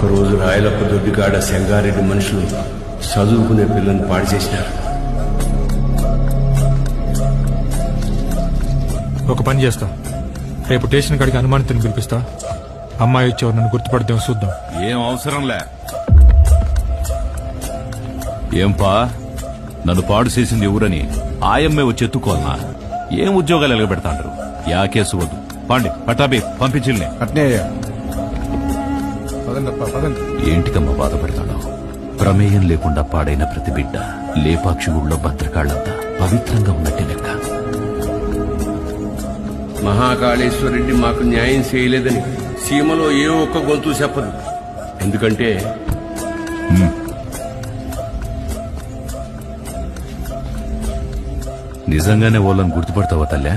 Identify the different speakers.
Speaker 1: ఒకరోజు రాయలప్ప దొడ్డికాడ సంగారెడ్డి మనుషులు చదువుకునే పిల్లల్ని పాడు చేసినారు.
Speaker 2: ఒక పని చేస్తా, రేపు స్టేషన్ కాడికి అనుమానితుని పిలిపిస్తా. అమ్మాయి వచ్చేవారు నన్ను గుర్తుపడతాం, చూద్దాం.
Speaker 3: ఏం అవసరంలే. ఏంపా నన్ను పాడు చేసింది ఎవరని ఆయమ్మే వచ్చి ఎత్తుకోవాలనా? ఏం ఉద్యోగాలు ఎలగబెడతాండ్రు? యా కేసు వద్దు. పాండి పటాబి పంపించిల్ని.
Speaker 2: అట్నే
Speaker 3: ఏంటికమ్మా బాధపడతాడు? ప్రమేయం లేకుండా పాడైన ప్రతి బిడ్డ లేపాక్షి ఊళ్ళో భద్రకాళ్లంతా పవిత్రంగా ఉన్నట్టే లెక్క.
Speaker 1: మహాకాళేశ్వరరెడ్డి మాకు న్యాయం చేయలేదని సీమలో ఏ ఒక్క గొంతు చెప్పదు. ఎందుకంటే
Speaker 3: నిజంగానే వాళ్ళని గుర్తుపడతావా తల్లా?